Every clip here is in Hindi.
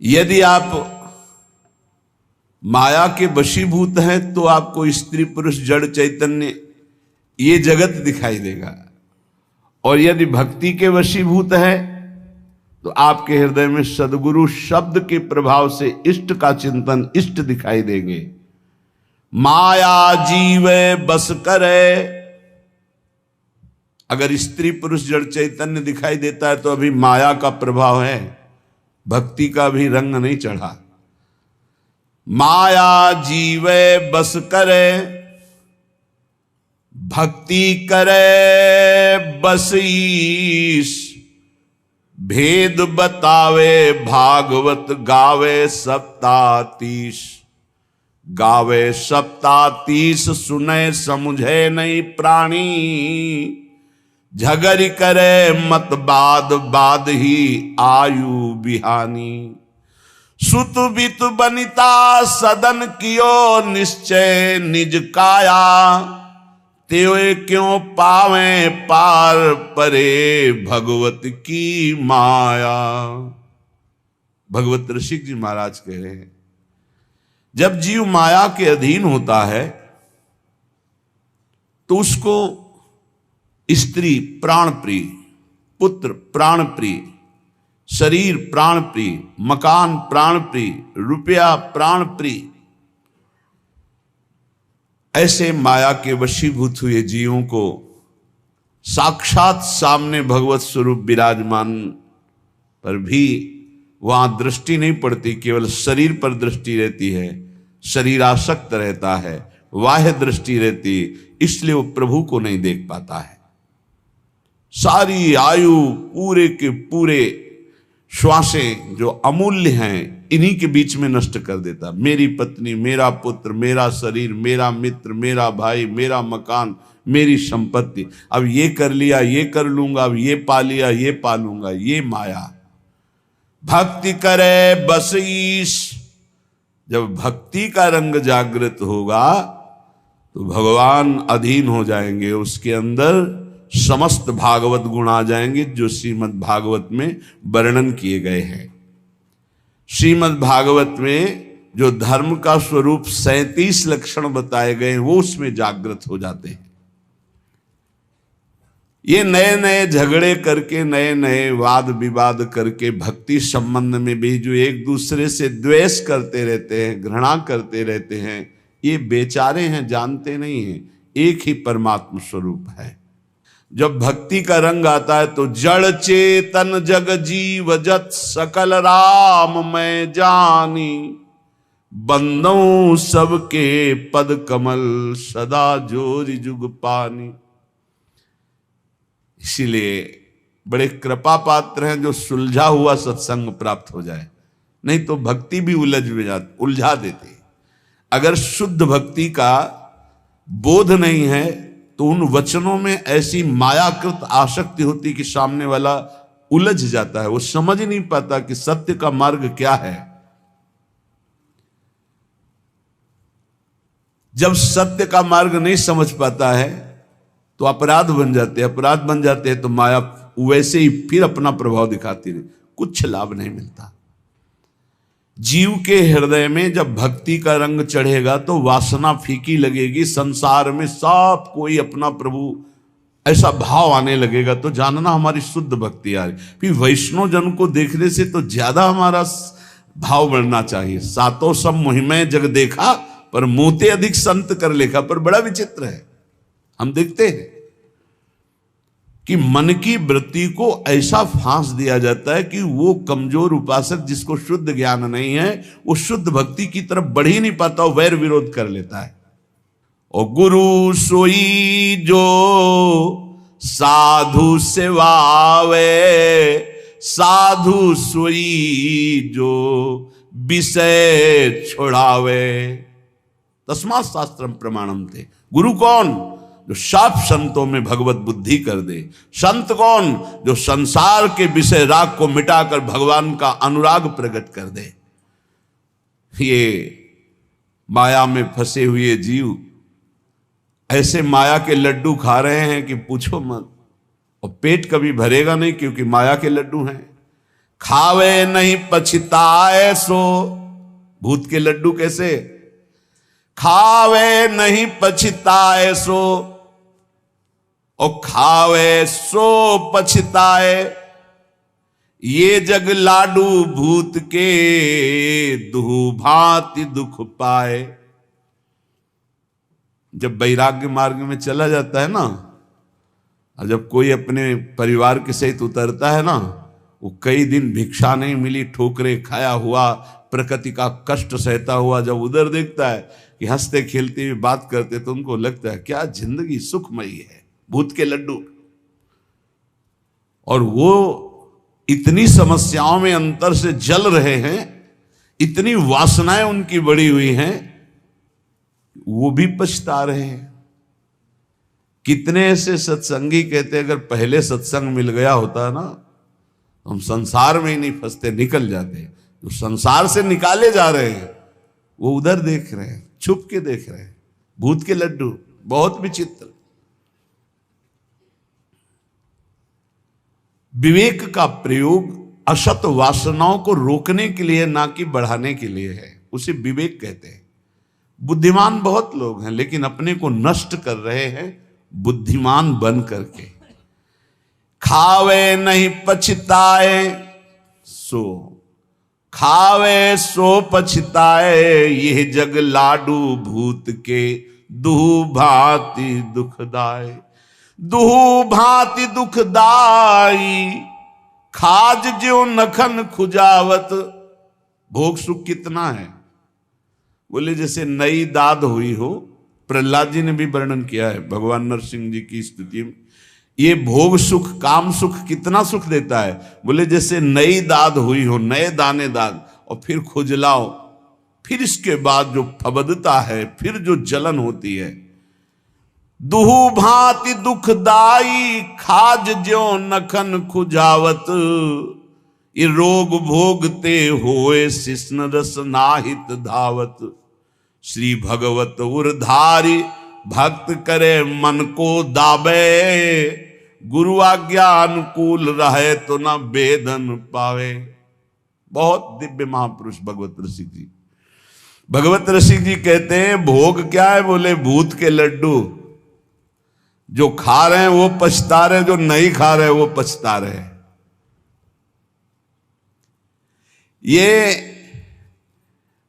यदि आप माया के वशीभूत हैं तो आपको स्त्री पुरुष जड़ चैतन्य ये जगत दिखाई देगा, और यदि भक्ति के वशीभूत है तो आपके हृदय में सद्गुरु शब्द के प्रभाव से इष्ट का चिंतन, इष्ट दिखाई देंगे। माया जीवे बस करे, अगर स्त्री पुरुष जड़ चैतन्य दिखाई देता है तो अभी माया का प्रभाव है, भक्ति का भी रंग नहीं चढ़ा। माया जीवे बस करे, भक्ति करे बस ईश, भेद बतावे भागवत गावे सप्तातीश। गावे सप्तातीश सुने समुझे नहीं प्राणी, झगड़ करे मत बाद बाद ही आयु बिहानी। सुत बित बनिता सदन कियो निश्चय निज काया, त्यों क्यों पावे पार परे भगवत की माया। भगवत ऋषिक जी महाराज कह रहे हैं, जब जीव माया के अधीन होता है तो उसको स्त्री प्राण प्रिय, पुत्र प्राण प्रिय, शरीर प्राण प्रिय, मकान प्राण प्रिय, रुपया प्राण प्रिय, ऐसे माया के वशीभूत हुए जीवों को साक्षात सामने भगवत स्वरूप विराजमान पर भी वहां दृष्टि नहीं पड़ती, केवल शरीर पर दृष्टि रहती है, शरीर आसक्त रहता है, बाह्य दृष्टि रहती, इसलिए वो प्रभु को नहीं देख पाता है। सारी आयु, पूरे के पूरे श्वासें जो अमूल्य हैं, इन्हीं के बीच में नष्ट कर देता। मेरी पत्नी, मेरा पुत्र, मेरा शरीर, मेरा मित्र, मेरा भाई, मेरा मकान, मेरी संपत्ति, अब ये कर लिया, ये कर लूंगा, अब ये पा लिया, ये पालूंगा, ये माया। भक्ति करे बस ईश, जब भक्ति का रंग जागृत होगा तो भगवान अधीन हो जाएंगे, उसके अंदर समस्त भागवत गुण आ जाएंगे जो श्रीमद् भागवत में वर्णन किए गए हैं। श्रीमद् भागवत में जो धर्म का स्वरूप 37 लक्षण बताए गए हैं वो उसमें जागृत हो जाते हैं। ये नए नए झगड़े करके, नए नए वाद विवाद करके भक्ति संबंध में भी जो एक दूसरे से द्वेष करते रहते हैं, घृणा करते रहते हैं, ये बेचारे हैं, जानते नहीं हैं एक ही परमात्मा स्वरूप है। जब भक्ति का रंग आता है तो जड़ चेतन जग जीव जत सकल राम मैं जानी, बंदों सबके पद कमल सदा जोरि जुग पानी। इसीलिए बड़े कृपा पात्र हैं जो सुलझा हुआ सत्संग प्राप्त हो जाए, नहीं तो भक्ति भी उलझा देती। अगर शुद्ध भक्ति का बोध नहीं है तो उन वचनों में ऐसी मायाकृत आसक्ति होती कि सामने वाला उलझ जाता है, वो समझ नहीं पाता कि सत्य का मार्ग क्या है। जब सत्य का मार्ग नहीं समझ पाता है तो अपराध बन जाते हैं, अपराध बन जाते हैं तो माया वैसे ही फिर अपना प्रभाव दिखाती रही, कुछ लाभ नहीं मिलता। जीव के हृदय में जब भक्ति का रंग चढ़ेगा तो वासना फीकी लगेगी, संसार में सब कोई अपना प्रभु ऐसा भाव आने लगेगा, तो जानना हमारी शुद्ध भक्ति आ रही। फिर वैष्णव जन को देखने से तो ज्यादा हमारा भाव बढ़ना चाहिए। सातों सब मुहिमे जग देखा, पर मोते अधिक संत कर लेखा। पर बड़ा विचित्र है, हम देखते हैं कि मन की वृत्ति को ऐसा फांस दिया जाता है कि वो कमजोर उपासक जिसको शुद्ध ज्ञान नहीं है वो शुद्ध भक्ति की तरफ बढ़ ही नहीं पाता, वैर विरोध कर लेता है। और गुरु सोई जो साधु सेवावे, साधु सोई जो विषय छोड़ावे, तस्मात् शास्त्रम प्रमाणम थे। गुरु कौन? जो साफ संतों में भगवत बुद्धि कर दे। संत कौन? जो संसार के विषय राग को मिटाकर भगवान का अनुराग प्रकट कर दे। ये माया में फंसे हुए जीव ऐसे माया के लड्डू खा रहे हैं कि पूछो मत, और पेट कभी भरेगा नहीं क्योंकि माया के लड्डू हैं। खावे नहीं पछताए सो, भूत के लड्डू कैसे? खावे नहीं पछताए सो, और खावे सो पछताए, ये जग लाडू भूत के दुहु भांति दुख पाए। जब वैराग्य मार्ग में चला जाता है ना, और जब कोई अपने परिवार के सहित उतरता है ना, वो कई दिन भिक्षा नहीं मिली, ठोकरे खाया हुआ, प्रकृति का कष्ट सहता हुआ जब उधर देखता है कि हंसते खेलते हुए बात करते, तो उनको लगता है क्या जिंदगी सुखमयी है, भूत के लड्डू। और वो इतनी समस्याओं में अंतर से जल रहे हैं, इतनी वासनाएं उनकी बढ़ी हुई हैं, वो भी पछता रहे हैं। कितने ऐसे सत्संगी कहते अगर पहले सत्संग मिल गया होता ना, हम संसार में ही नहीं फंसते, निकल जाते। जो संसार से निकाले जा रहे हैं वो उधर देख रहे हैं, छुप के देख रहे हैं, भूत के लड्डू। बहुत विचित्र। विवेक का प्रयोग असत वासनाओं को रोकने के लिए, ना कि बढ़ाने के लिए है। उसे विवेक कहते हैं। बुद्धिमान बहुत लोग हैं, लेकिन अपने को नष्ट कर रहे हैं बुद्धिमान बन करके। खावे नहीं पछताए सो, खावे सो पछताए, यह जग लाडू भूत के दुहु भांति दुखदाय। दुहु भांति दुखदाई, खाज ज्यो नखन खुजावत। भोग सुख कितना है? बोले जैसे नई दाद हुई हो। प्रहलाद जी ने भी वर्णन किया है भगवान नरसिंह जी की स्तुति में। ये भोग सुख, काम सुख कितना सुख देता है? बोले जैसे नई दाद हुई हो, नए दाने दाद, और फिर खुजलाओ, फिर इसके बाद जो फबदता है, फिर जो जलन होती है। दुहु भांति दुखदाई, खाज ज्यो नखन खुजावत। ये रोग भोगते होए शिष्ण रस नाहित धावत। श्री भगवत उरधारी, भक्त करे मन को दाबे। गुरु आज्ञा अनुकूल रहे तो न वेदन पावे। बहुत दिव्य महापुरुष भगवत रसिक जी। भगवत रसिक जी कहते हैं भोग क्या है? बोले भूत के लड्डू। जो खा रहे हैं वो पछता रहे, जो नहीं खा रहे वो पछता रहे। ये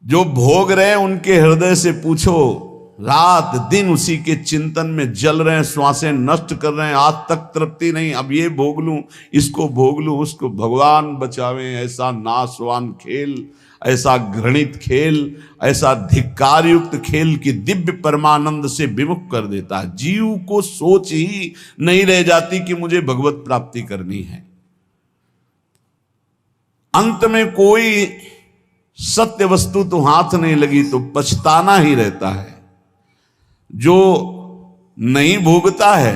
जो भोग रहे हैं उनके हृदय से पूछो, रात दिन उसी के चिंतन में जल रहे हैं, श्वासें नष्ट कर रहे हैं, आज तक तृप्ति नहीं, अब ये भोग लूं, इसको भोग लूं, उसको। भगवान बचावे ऐसा नाशवान खेल, ऐसा घृणित खेल, ऐसा धिक्कार युक्त खेल की दिव्य परमानंद से विमुख कर देता है। जीव को सोच ही नहीं रह जाती कि मुझे भगवत प्राप्ति करनी है। अंत में कोई सत्य वस्तु तो हाथ नहीं लगी तो पछताना ही रहता है। जो नहीं भोगता है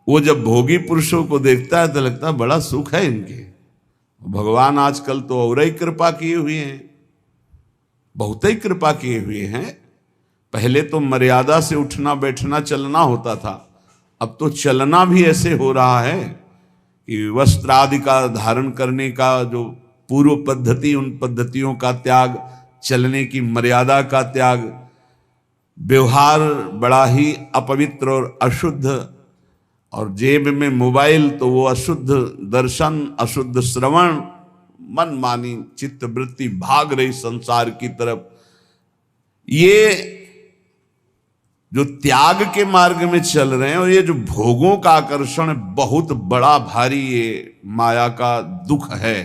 वो जब भोगी पुरुषों को देखता है तो लगता है बड़ा सुख है इनके। भगवान आजकल तो और ही कृपा किए हुए हैं, बहुत ही कृपा किए हुए हैं। पहले तो मर्यादा से उठना बैठना चलना होता था, अब तो चलना भी ऐसे हो रहा है कि वस्त्र आदि का धारण करने का जो पूर्व पद्धति, उन पद्धतियों का त्याग, चलने की मर्यादा का त्याग, व्यवहार बड़ा ही अपवित्र और अशुद्ध, और जेब में मोबाइल तो वो अशुद्ध दर्शन, अशुद्ध श्रवण, मनमानी चित्तवृत्ति भाग रही संसार की तरफ। ये जो त्याग के मार्ग में चल रहे हैं और ये जो भोगों का आकर्षण बहुत बड़ा भारी ये माया का दुख है,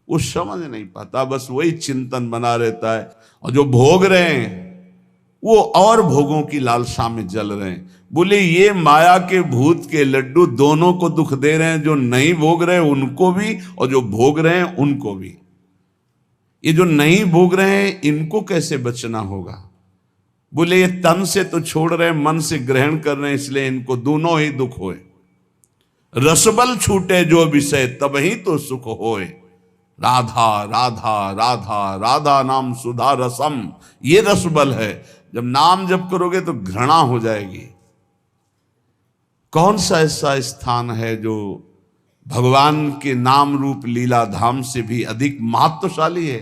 वो समझ नहीं पाता, बस वही चिंतन बना रहता है। और जो भोग रहे हैं वो और भोगों की लालसा में जल रहे हैं। बोले ये माया के भूत के लड्डू दोनों को दुख दे रहे हैं, जो नहीं भोग रहे हैं उनको भी और जो भोग रहे हैं उनको भी। ये जो नहीं भोग रहे हैं इनको कैसे बचना होगा? बोले ये तन से तो छोड़ रहे हैं, मन से ग्रहण कर रहे हैं, इसलिए इनको दोनों ही दुख होए। रसबल छूटे जो विषय तब ही तो सुख होए। राधा राधा राधा राधा नाम सुधा रसम, ये रसबल है। जब नाम जप करोगे तो घृणा हो जाएगी। कौन सा ऐसा स्थान है जो भगवान के नाम रूप लीला धाम से भी अधिक महत्वशाली है।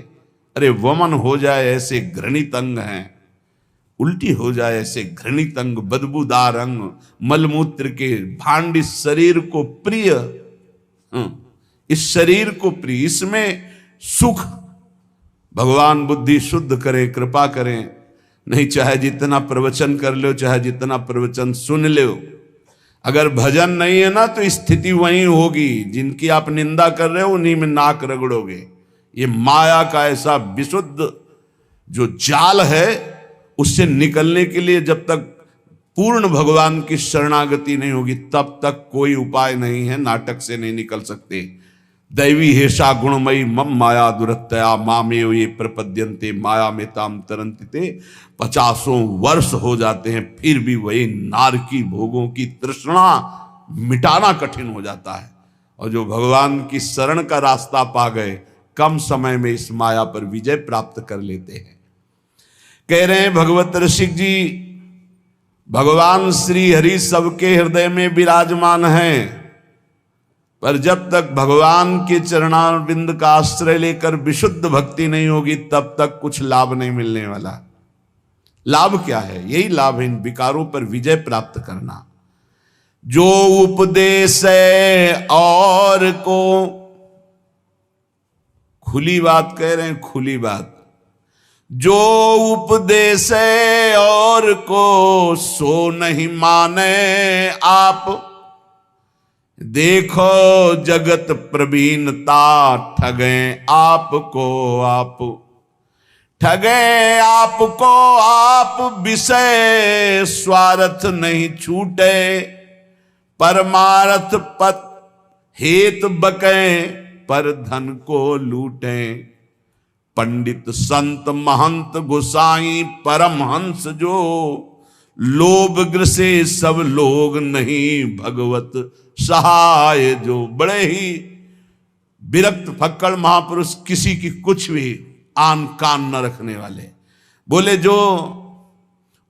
अरे वमन हो जाए ऐसे घृणित अंग हैं, उल्टी हो जाए ऐसे घृणित अंग, बदबूदार अंग, मलमूत्र के भांड इस शरीर को प्रिय, इस शरीर को प्रिय, इसमें सुख। भगवान बुद्धि शुद्ध करें, कृपा करें। नहीं चाहे जितना प्रवचन कर लो, चाहे जितना प्रवचन सुन लो, अगर भजन नहीं है ना तो स्थिति वही होगी। जिनकी आप निंदा कर रहे हो उन्हीं में नाक रगड़ोगे। ये माया का ऐसा विशुद्ध जो जाल है, उससे निकलने के लिए जब तक पूर्ण भगवान की शरणागति नहीं होगी तब तक कोई उपाय नहीं है। नाटक से नहीं निकल सकते। दैवी हेषा गुणमयी मम माया दुरत्तया मामेव ये प्रपद्यन्ते माया में ताम तरंतिते। 50 वर्ष हो जाते हैं फिर भी वही नारकी भोगों की तृष्णा मिटाना कठिन हो जाता है। और जो भगवान की शरण का रास्ता पा गए, कम समय में इस माया पर विजय प्राप्त कर लेते हैं। कह रहे हैं भगवत ऋषिक जी, भगवान श्री हरि सबके हृदय में विराजमान हैं, पर जब तक भगवान के चरणारविंद का आश्रय लेकर विशुद्ध भक्ति नहीं होगी तब तक कुछ लाभ नहीं मिलने वाला। लाभ क्या है? यही लाभ है इन विकारों पर विजय प्राप्त करना। जो उपदेश है और को, खुली बात कह रहे हैं, खुली बात, जो उपदेश है और को सो नहीं माने आप। देखो जगत प्रवीणता ठगे आपको आप, ठगे आपको आप। विषय स्वार्थ नहीं छूटे, परमार्थ पत हेत बके, पर धन को लूटे। पंडित संत महंत गोसाई परमहंस जो, लोभ ग्रसे सब लोग नहीं भगवत सहाय जो। बड़े ही विरक्त फक्कड़ महापुरुष, किसी की कुछ भी आन कान न रखने वाले, बोले जो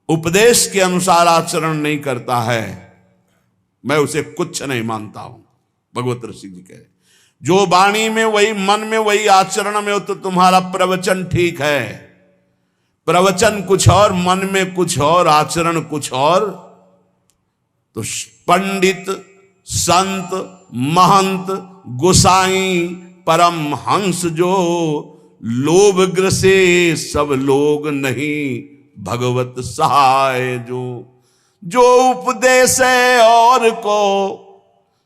उपदेश के अनुसार आचरण नहीं करता है मैं उसे कुछ नहीं मानता हूं। भगवत ऋषि जी कह रहे, जो वाणी में वही मन में वही आचरण में हो तो तुम्हारा प्रवचन ठीक है। प्रवचन कुछ और, मन में कुछ और, आचरण कुछ और। तो पंडित संत महंत गोसाई परम हंस जो, लोभ ग्रसे सब लोग नहीं भगवत सहाय जो। जो उपदेश है और को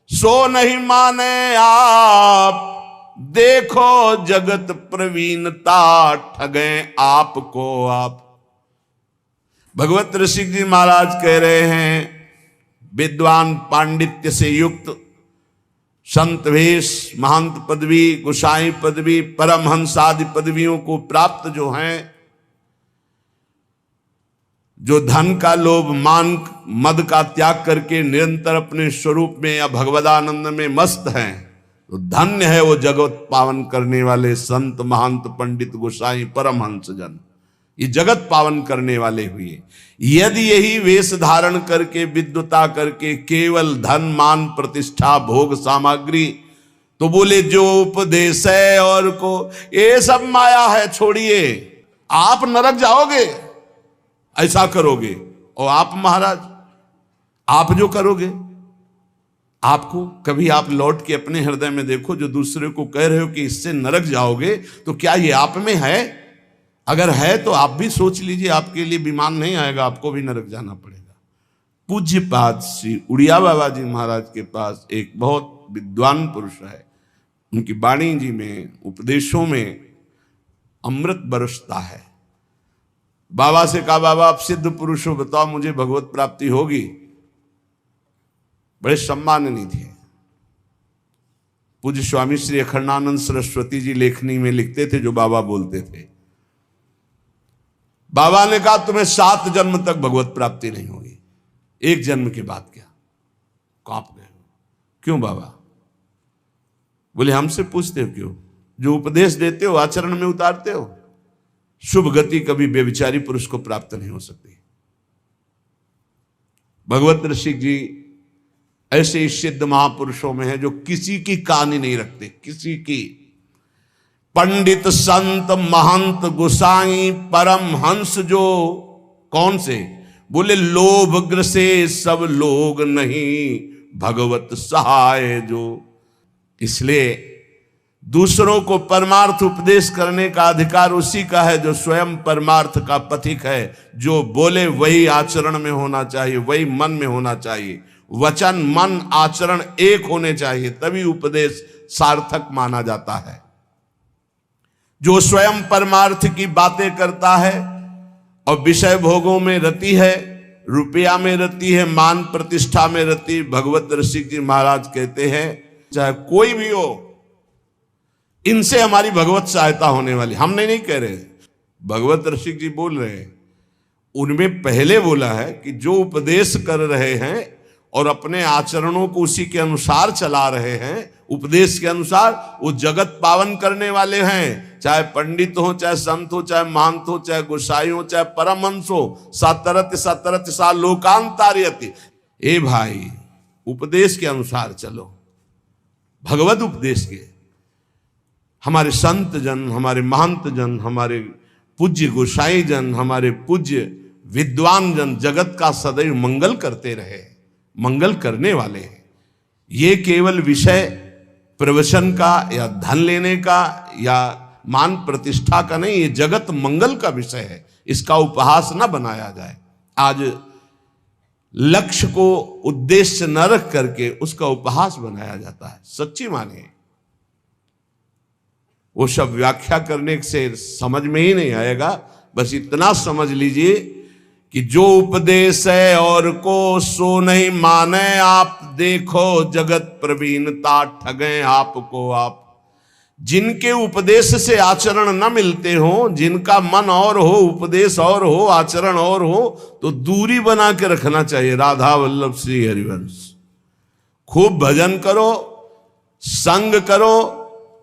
सो नहीं माने आप। देखो जगत प्रवीणता ठगे आपको आप। भगवत ऋषि जी महाराज कह रहे हैं, विद्वान पांडित्य से युक्त संत वेश, महंत पदवी, गोसाई पदवी, परमहंस आदि पदवियों को प्राप्त जो हैं, जो धन का लोभ मान मद का त्याग करके निरंतर अपने स्वरूप में या भगवदानंद में मस्त हैं, तो धन्य है वो जगत पावन करने वाले संत महंत पंडित गोसाई परमहंस जन। ये जगत पावन करने वाले हुए। यदि यही वेश धारण करके विद्वता करके केवल धन मान प्रतिष्ठा भोग सामग्री, तो बोले जो उपदेश है और को, ये सब माया है, छोड़िए, आप नरक जाओगे ऐसा करोगे। और आप महाराज, आप जो करोगे, आपको कभी आप लौट के अपने हृदय में देखो, जो दूसरे को कह रहे हो कि इससे नरक जाओगे, तो क्या ये आप में है? अगर है तो आप भी सोच लीजिए, आपके लिए विमान नहीं आएगा, आपको भी नरक जाना पड़ेगा। पूज्यपाद श्री उड़िया बाबा जी महाराज के पास एक बहुत विद्वान पुरुष है, उनकी वाणी जी में, उपदेशों में अमृत बरसता है। बाबा से कहा, बाबा आप सिद्ध पुरुष हो, बताओ मुझे भगवत प्राप्ति होगी? बड़े सम्माननीय थे। पूज्य स्वामी श्री अखंडानंद सरस्वती जी लेखनी में लिखते थे जो बाबा बोलते थे। बाबा ने कहा तुम्हें 7 जन्म तक भगवत प्राप्ति नहीं होगी, 1 जन्म के बाद क्या? कांप गए। क्यों बाबा? बोले हमसे पूछते हो क्यों? जो उपदेश देते हो आचरण में उतारते हो। शुभ गति कभी व्यभिचारी पुरुष को प्राप्त नहीं हो सकती। भगवत ऋषि जी ऐसे सिद्ध महापुरुषों में है जो किसी की कहानी नहीं रखते, किसी की। पंडित संत महंत गोसाई परम हंस जो, कौन से? बोले लोभ ग्रसे सब लोग नहीं, भगवत सहाय जो। इसलिए दूसरों को परमार्थ उपदेश करने का अधिकार उसी का है जो स्वयं परमार्थ का पथिक है। जो बोले वही आचरण में होना चाहिए, वही मन में होना चाहिए। वचन मन आचरण एक होने चाहिए, तभी उपदेश सार्थक माना जाता है। जो स्वयं परमार्थ की बातें करता है और विषय भोगों में रति है, रुपया में रति है, मान प्रतिष्ठा में रति, भगवत ऋषि जी महाराज कहते हैं चाहे कोई भी हो, इनसे हमारी भगवत सहायता होने वाली। हमने नहीं कह रहे, भगवत ऋषि जी बोल रहे हैं। उनमें पहले बोला है कि जो उपदेश कर रहे हैं और अपने आचरणों को उसी के अनुसार चला रहे हैं, उपदेश के अनुसार, वो जगत पावन करने वाले हैं। चाहे पंडित हो, चाहे संत हो, चाहे महंत हो, चाहे गोसाई हो, चाहे परमहंस हो। सतरत सतरत सा लोकांतार्यति। ए भाई, उपदेश के अनुसार चलो, भगवत उपदेश के। हमारे संत जन, हमारे महंत जन, हमारे पूज्य गोसाई जन, हमारे पूज्य विद्वान जन जगत का सदैव मंगल करते रहे, मंगल करने वाले हैं। ये केवल विषय प्रवचन का या धन लेने का या मान प्रतिष्ठा का नहीं, ये जगत मंगल का विषय है। इसका उपहास न बनाया जाए। आज लक्ष्य को उद्देश्य न रख करके उसका उपहास बनाया जाता है। सच्ची माने, वो सब व्याख्या करने से समझ में ही नहीं आएगा। बस इतना समझ लीजिए कि जो उपदेश है और को सो नहीं माने आप, देखो जगत प्रवीणता ठगे आपको आप। जिनके उपदेश से आचरण न मिलते हो, जिनका मन और हो, उपदेश और हो, आचरण और हो, तो दूरी बना के रखना चाहिए। राधा वल्लभ श्री हरिवंश। खूब भजन करो, संग करो,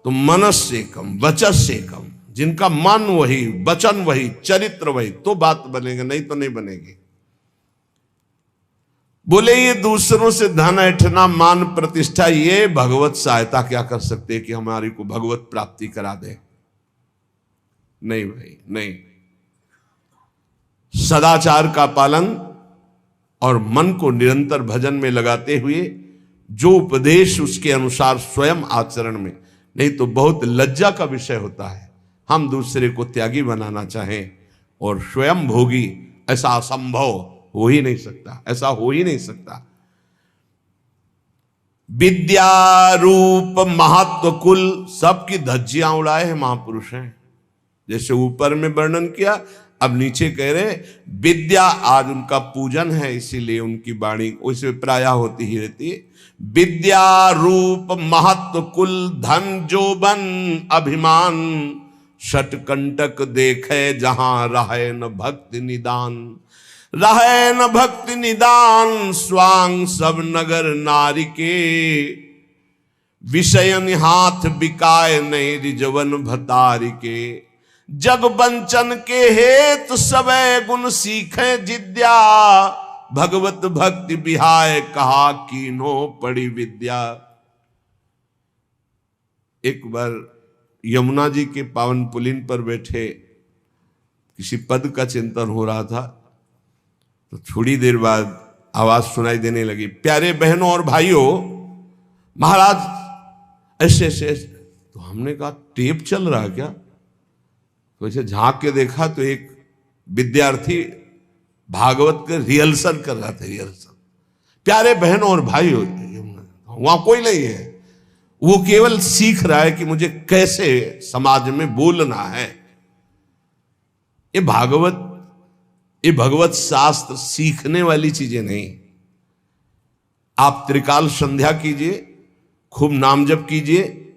तो मनस्य कम वचस्य कम। जिनका मन वही, वचन वही, चरित्र वही, तो बात बनेगा, नहीं तो नहीं बनेगी। बोले ये दूसरों से धन ऐठना, मान प्रतिष्ठा, ये भगवत सहायता क्या कर सकते हैं कि हमारी को भगवत प्राप्ति करा दे? नहीं भाई, नहीं। सदाचार का पालन और मन को निरंतर भजन में लगाते हुए जो उपदेश उसके अनुसार स्वयं आचरण में, नहीं तो बहुत लज्जा का विषय होता है हम दूसरे को त्यागी बनाना चाहें और स्वयं भोगी। ऐसा असंभव हो ही नहीं सकता, ऐसा हो ही नहीं सकता। विद्या रूप महत्व कुल सबकी धज्जियां उड़ाए हैं महापुरुष हैं। जैसे ऊपर में वर्णन किया, अब नीचे कह रहे विद्या, आज उनका पूजन है इसीलिए उनकी वाणी वैसे प्रायः होती ही रहती है। विद्या रूप महत्व कुल धन जोबन अभिमान, षटकंटक देखे जहां रहे न भक्ति निदान। रहे न भक्ति निदान स्वांग सब नगर नारी के, विषयन हाथ बिकाए नहीं रिजवन भतारी के। जग बंचन के हेतु सबे गुण सीखे जिद्या, भगवत भक्ति बिहाय कहा कीनो पड़ी विद्या। एक बार यमुना जी के पावन पुलिन पर बैठे किसी पद का चिंतन हो रहा था, तो थोड़ी देर बाद आवाज सुनाई देने लगी, प्यारे बहनों और भाइयों, महाराज ऐसे ऐसे। तो हमने कहा टेप चल रहा क्या? तो ऐसे झांक के देखा तो एक विद्यार्थी भागवत के रिहर्सल कर रहा था, रिहर्सल। प्यारे बहनों और भाइयों, वहां कोई नहीं है, वो केवल सीख रहा है कि मुझे कैसे समाज में बोलना है। ये भगवत शास्त्र सीखने वाली चीजें नहीं। आप त्रिकाल संध्या कीजिए, खूब नाम जप कीजिए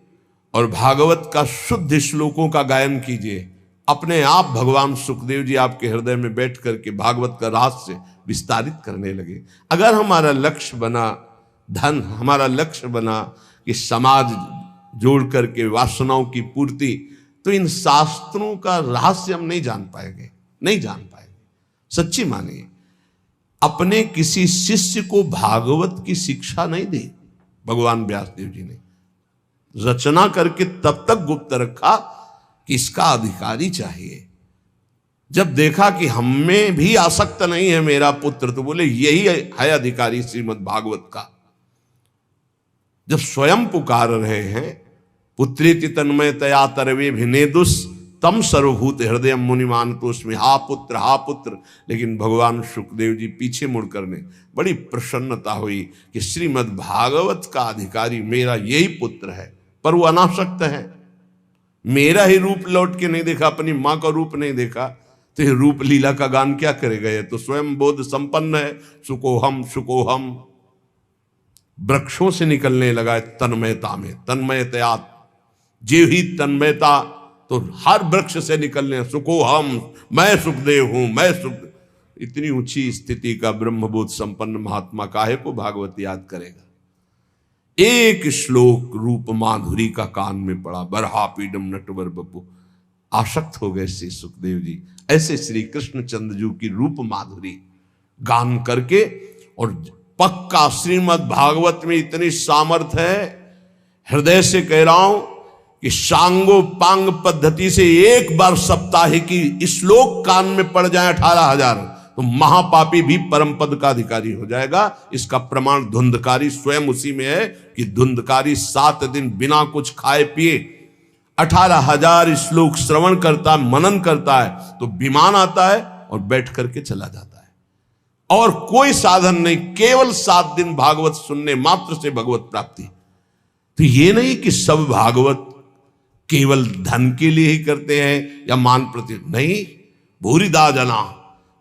और भागवत का शुद्ध श्लोकों का गायन कीजिए। अपने आप भगवान सुखदेव जी आपके हृदय में बैठ करके भागवत का रहस्य विस्तारित करने लगे। अगर हमारा लक्ष्य बना धन, हमारा लक्ष्य बना कि समाज जोड़ करके वासनाओं की पूर्ति, तो इन शास्त्रों का रहस्य हम नहीं जान पाएंगे, नहीं जान पाएंगे। सच्ची मानिए, अपने किसी शिष्य को भागवत की शिक्षा नहीं दी। भगवान व्यासदेव जी ने रचना करके तब तक गुप्त रखा कि इसका अधिकारी चाहिए। जब देखा कि हमें भी आसक्त नहीं है मेरा पुत्र, तो बोले यही है अधिकारी श्रीमद् भागवत का। जब स्वयं पुकार रहे हैं, पुत्रेति तन्मयतया तरवेभिनेदुस तम सर्वभूत हृदय मुनिमान तो उसमें हा पुत्र, लेकिन भगवान शुकदेव जी पीछे मुड़कर ने बड़ी प्रसन्नता हुई कि श्रीमद् भागवत का अधिकारी मेरा यही पुत्र है। पर वो अनासक्त है, मेरा ही रूप लौट के नहीं देखा, अपनी मां का रूप नहीं देखा, तो ये रूप लीला का गान क्या करेगा? ये तो स्वयं बोध संपन्न है। सुकोहम वृक्षों से निकलने लगा है तन्मयता में, तन्मयतया जीव ही तन्मयता, तो हर वृक्ष से निकलने सुकोहम, मैं सुखदेव हूं, मैं सुख। इतनी ऊंची स्थिति का ब्रह्मबोध संपन्न महात्मा काहे को भागवत याद करेगा? एक श्लोक रूप माधुरी का कान में पड़ा, बरहा पीडम नटवर बपू, आसक्त हो गए श्री सुखदेव जी। ऐसे श्री कृष्ण चंद्र जी की रूप माधुरी गान करके, और पक्का श्रीमद् भागवत में इतनी सामर्थ्य है, हृदय से कह रहा हूं कि सांगो पांग पद्धति से एक बार सप्ताह की श्लोक कान में पड़ जाए 18,000, तो महापापी भी परम पद का अधिकारी हो जाएगा। इसका प्रमाण धुंधकारी स्वयं उसी में है कि धुंधकारी 7 दिन बिना कुछ खाए पिए 18,000 श्लोक श्रवण करता, मनन करता है, तो विमान आता है और बैठ करके चला जाता है, और कोई साधन नहीं, केवल 7 दिन भागवत सुनने मात्र से भगवत प्राप्ति। तो ये नहीं कि सब भागवत केवल धन के लिए ही करते हैं या मान प्रति, नहीं। भूरिदा जना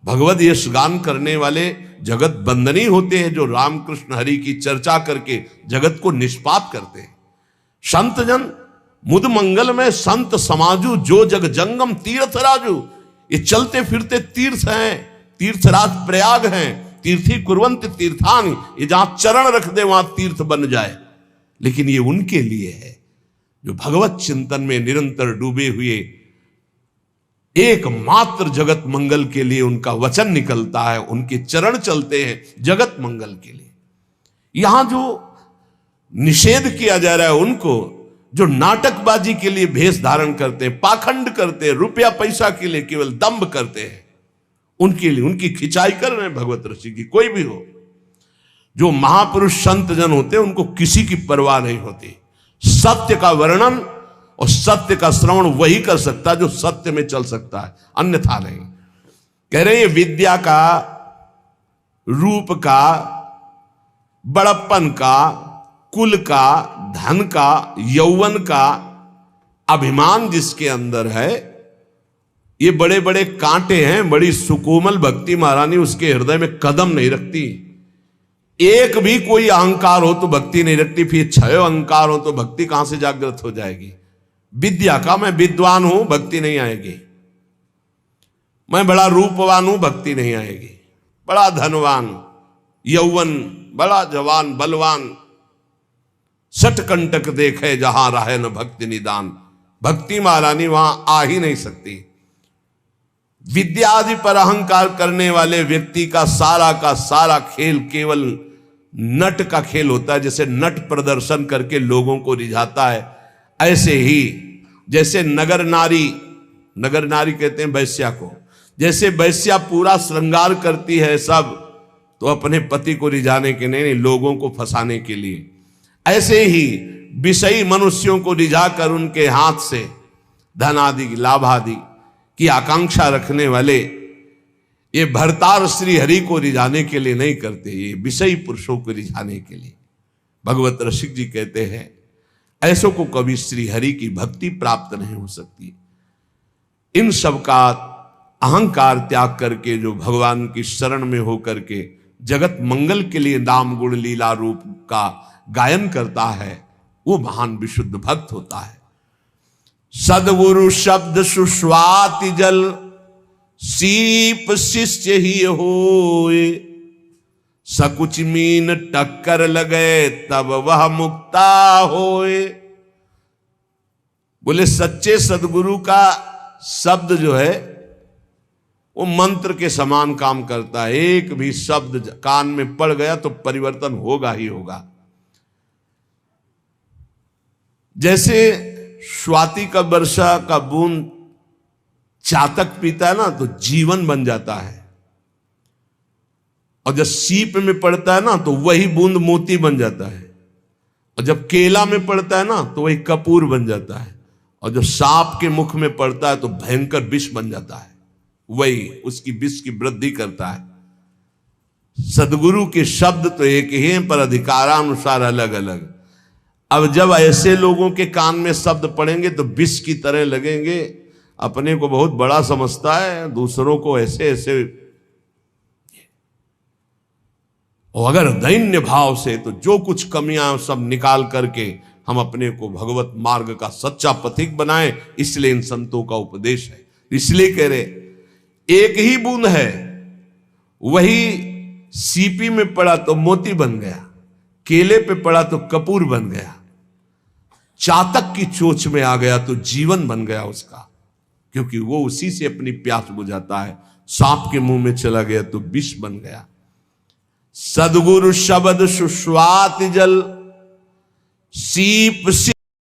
भगवत यश गान करने वाले जगत बंदनी होते हैं, जो रामकृष्ण हरि की चर्चा करके जगत को निष्पात करते हैं। संत जन मुद मंगल में संत समाजू, जो जग जंगम तीर्थ राजू। ये चलते फिरते तीर्थ हैं, तीर्थराज प्रयाग हैं, तीर्थी कुर्वंत तीर्थान, ये जहां चरण रख दे वहां तीर्थ बन जाए। लेकिन ये उनके लिए है जो भगवत चिंतन में निरंतर डूबे हुए, एकमात्र जगत मंगल के लिए उनका वचन निकलता है, उनके चरण चलते हैं जगत मंगल के लिए। यहां जो निषेध किया जा रहा है उनको, जो नाटकबाजी के लिए भेष धारण करते हैं, पाखंड करते हैं, रुपया पैसा के लिए केवल दंभ करते हैं, उनके लिए उनकी खिंचाई कर रहे हैं भगवत ऋषि की। कोई भी हो, जो महापुरुष संत जन होते हैं उनको किसी की परवाह नहीं होती। सत्य का वर्णन और सत्य का श्रवण वही कर सकता है जो सत्य में चल सकता है, अन्यथा नहीं। कह रहे हैं विद्या का, रूप का, बड़प्पन का, कुल का, धन का, यौवन का अभिमान जिसके अंदर है, ये बड़े बड़े कांटे हैं। बड़ी सुकोमल भक्ति महारानी उसके हृदय में कदम नहीं रखती। एक भी कोई अहंकार हो तो भक्ति नहीं रखती, फिर 6 अहंकार हो तो भक्ति कहां से जागृत हो जाएगी? विद्या का, मैं विद्वान हूं, भक्ति नहीं आएगी। मैं बड़ा रूपवान हूं, भक्ति नहीं आएगी। बड़ा धनवान, यौवन, बड़ा जवान, बलवान, सटकंटक देखे जहां रहे न भक्ति निदान, भक्ति महारानी वहां आ ही नहीं सकती। विद्या आदि पर अहंकार करने वाले व्यक्ति का सारा खेल केवल नट का खेल होता है। जैसे नट प्रदर्शन करके लोगों को रिझाता है, ऐसे ही जैसे नगर नारी कहते हैं वैश्या को, जैसे वैश्या पूरा श्रृंगार करती है सब, तो अपने पति को रिझाने के नहीं, लोगों को फंसाने के लिए, ऐसे ही विषयी मनुष्यों को रिझाकर उनके हाथ से धन आदि, लाभ आदि की आकांक्षा रखने वाले ये भरतार श्री हरि को रिझाने के लिए नहीं करते, ये विषयी पुरुषों को रिझाने के लिए। भगवत रसिक जी कहते हैं ऐसों को कभी श्री हरि की भक्ति प्राप्त नहीं हो सकती। इन सब का अहंकार त्याग करके जो भगवान की शरण में होकर के जगत मंगल के लिए नाम गुण लीला रूप का गायन करता है, वो महान विशुद्ध भक्त होता है। सदगुरु शब्द सुस्वाति जल, सीप शिष्य ही होए, सकुच मीन टक्कर लगे तब वह मुक्ता होए। बोले सच्चे सदगुरु का शब्द जो है वो मंत्र के समान काम करता है। एक भी शब्द कान में पड़ गया तो परिवर्तन होगा ही होगा। जैसे स्वाति का वर्षा का बूंद चातक पीता है ना तो जीवन बन जाता है, और जब सीप में पड़ता है ना तो वही बूंद मोती बन जाता है, और जब केला में पड़ता है ना तो वही कपूर बन जाता है, और जब सांप के मुख में पड़ता है तो भयंकर विष बन जाता है, वही उसकी विष की वृद्धि करता है। सदगुरु के शब्द तो एक ही हैं पर अधिकारानुसार अलग अलग। अब जब ऐसे लोगों के कान में शब्द पड़ेंगे तो विष की तरह लगेंगे। अपने को बहुत बड़ा समझता है, दूसरों को ऐसे ऐसे। और अगर दैन्य भाव से तो जो कुछ कमियां सब निकाल करके हम अपने को भगवत मार्ग का सच्चा पथिक बनाएं, इसलिए इन संतों का उपदेश है। इसलिए कह रहे एक ही बूंद है, वही सीपी में पड़ा तो मोती बन गया, केले पे पड़ा तो कपूर बन गया, चातक की चोंच में आ गया तो जीवन बन गया उसका, क्योंकि वो उसी से अपनी प्यास बुझाता है। सांप के मुंह में चला गया तो विष बन गया। सदगुरु शब्द सुस्वाति जल, सीप